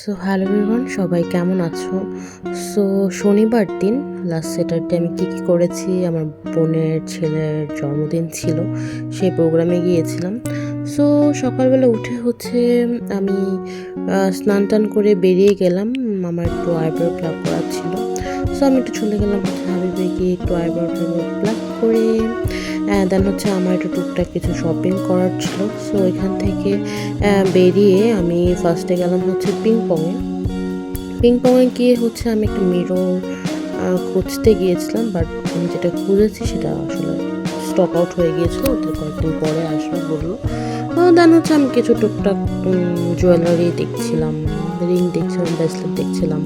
So hello everyone, সবাই কেমন আছো? সো শনিবার দিন লাস্ট স্যাটারডে আমি কী করেছি, আমার বোনের ছেলের জন্মদিন ছিল, সেই প্রোগ্রামে গিয়েছিলাম। সো সকালবেলা উঠে আমি স্নান টান করে বেরিয়ে গেলাম। আমার একটু আইব্রো প্লাক করা ছিল, সো আমি একটু চলে গেলাম হাবিবে গিয়ে একটু আইব্রো প্লাক করে দেন আমার একটু টুকটাক কিছু শপিং করার ছিল। সো এখান থেকে বেরিয়ে আমি ফার্স্টে গেলাম পিংপংয়ে গিয়ে আমি একটা মিরর খুঁজতে গিয়েছিলাম, বাট আমি যেটা খুঁজেছি সেটা আসলে স্টক আউট হয়ে গিয়েছিলো, ওদের কয়েকদিন পরে আসবে বললো। দেন আমি কিছু টুকটাক জুয়েলারি দেখছিলাম, রিং দেখছিলাম, ব্রেসলেট দেখছিলাম।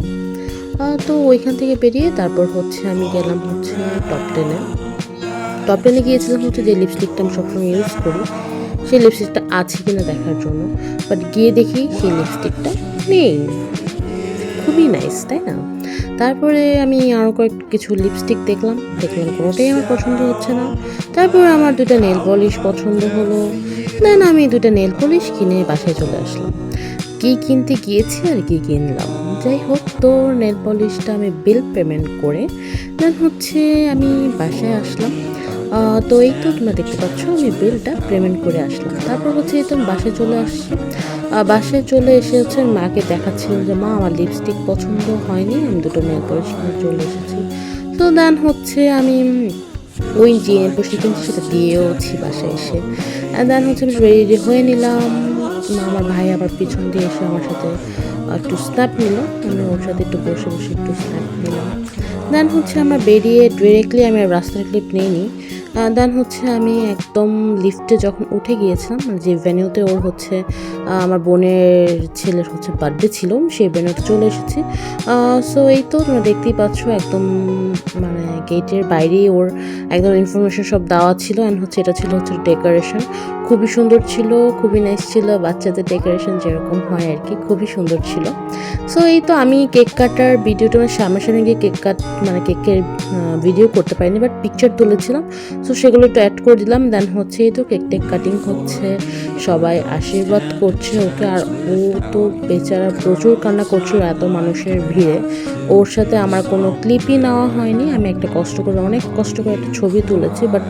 তো ওইখান থেকে বেরিয়ে তারপর আমি গেলাম টপ টেনে গিয়েছিলাম যে লিপস্টিকটা আমি সবসময় ইউজ করি সেই লিপস্টিকটা আছে কিনা দেখার জন্য, বাট গিয়ে দেখি সেই লিপস্টিকটা নেই। খুবই নাইস, তাই না? তারপরে আমি আরও কিছু লিপস্টিক দেখলাম, কোনোটাই আমার পছন্দ হচ্ছে না। তারপরে আমার দুটা নেল পলিশ পছন্দ হলো, দেন আমি দুটা নেল পলিশ কিনে বাসায় চলে আসলাম। কি কিনতে গিয়েছি আর কি কিনলাম, যাই হোক, তো নেল পলিশটা আমি বিল পেমেন্ট করে দেন আমি বাসায় আসলাম। তো এই তো তোমরা দেখতে পাচ্ছ আমি বিলটা পেমেন্ট করে আসলাম। তারপর এই তো বাসায় চলে আসছি। বাসায় চলে এসে মাকে দেখাচ্ছিলাম যে মা, আমার লিপস্টিক পছন্দ হয়নি, আমি দুটো নেল পলিশ কিনে চলে এসেছি। তো দেন আমি ওই যে নেল পলিশটা কিনছি সেটা দিয়েওছি বাসায় এসে। দেন আমি রেডি হয়ে নিলাম। আমার ভাই আবার পিছন দিয়ে এসে আমার সাথে একটু স্ন্যাপ নিল, আমি ওর সাথে একটু বসে বসে একটু স্ন্যাপ নিলাম। দেন আমরা বেরিয়ে ডিরেক্টলি আমি রাস্তার ক্লিপ নিইনি। দেন আমি একদম লিফটে যখন উঠে গিয়েছিলাম, যে ভেনিউতে ওর আমার বোনের ছেলের বার্থডে ছিল, সেই ভেনিউতে চলে এসেছি। সো এই তো তোমরা দেখতেই পাচ্ছ একদম মানে গেটের বাইরেই ওর একদম ইনফরমেশন সব দেওয়া ছিল। অ্যান্ড এটা ছিল ডেকোরেশন, খুবই সুন্দর ছিল, খুবই নাইস ছিল, বাচ্চাদের ডেকোরেশন যেরকম হয় আর কি, খুবই সুন্দর ছিল। সো এই তো আমি কেক কাটার ভিডিওটা সামনাসামনি গিয়ে কেকের ভিডিও করতে পারিনি, বাট পিকচার তুলেছিলাম, সো সেগুলো একটু অ্যাড করে দিলাম। দেন এই তো কেক কাটিং হচ্ছে, সবাই আশীর্বাদ করছে ওকে। আর ও তো বেচারা প্রচুর কান্না করছিল এত মানুষের ভিড়ে। ওর সাথে আমার কোনো ক্লিপই নেওয়া হয়নি, আমি অনেক কষ্ট করে একটা ছবি তুলেছি, বাট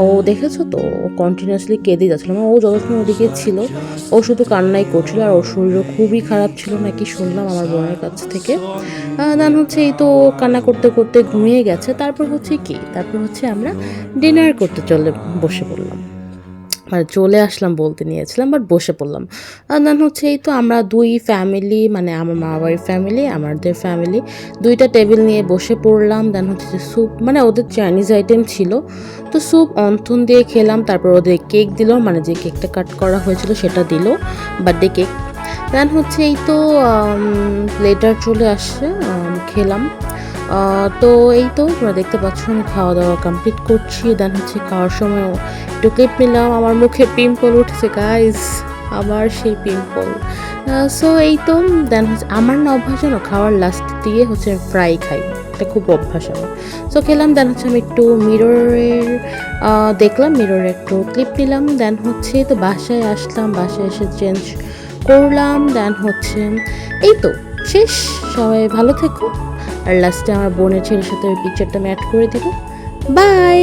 ও দেখেছো তো ও কন্টিনিউয়াসলি কেঁদে যাচ্ছিলো। ও যতক্ষণ ওদিকে ছিল ও শুধু কান্নাই করছিল, আর ওর শরীরও খুবই খারাপ ছিল নাকি শুনলাম আমার বোনের কাছ থেকে। দেন এই তো কান্না করতে করতে ঘুমিয়ে গেছে। তারপর আমরা ডিনার করতে বসে পড়লাম, মানে চলে আসলাম বলতে নিয়েছিলাম, বাট বসে পড়লাম। আর দেন এই তো আমরা দুই ফ্যামিলি, মানে আমার মা বাড়ির ফ্যামিলি, আমাদের ফ্যামিলি, দুইটা টেবিল নিয়ে বসে পড়লাম। দেন স্যুপ, মানে ওদের চাইনিজ আইটেম ছিল, তো স্যুপ অন্থন দিয়ে খেলাম। তারপর ওদের কেক দিল, মানে যে কেকটা কাট করা হয়েছিল সেটা দিল, বার্থডে কেক। দেন এই তো লেটার চলে আসছে, খেলাম। তো এই তো তোমরা দেখতে পাচ্ছ আমি খাওয়া দাওয়া কমপ্লিট করছি। দেন খাওয়ার সময় একটু ক্লিপ নিলাম। আমার মুখে পিম্পল উঠেছে গাইস, আবার সেই পিম্পল। সো এই তো দেন আমার না অভ্যাস না, খাওয়ার লাস্ট দিয়ে ফ্রাই খাই, এটা খুব অভ্যাস আমার। সো খেলাম। দেন আমি একটু দেখলাম, মিররে একটু ক্লিপ নিলাম। দেন তো বাসায় আসলাম, বাসায় এসে চেঞ্জ করলাম। দেন এই তো শেষ। সবাই ভালো থেকো। আর লাস্টে আমার বোনের ছেলের সাথে ওই পিকচারটা আমি অ্যাড করে দেবো। বাই।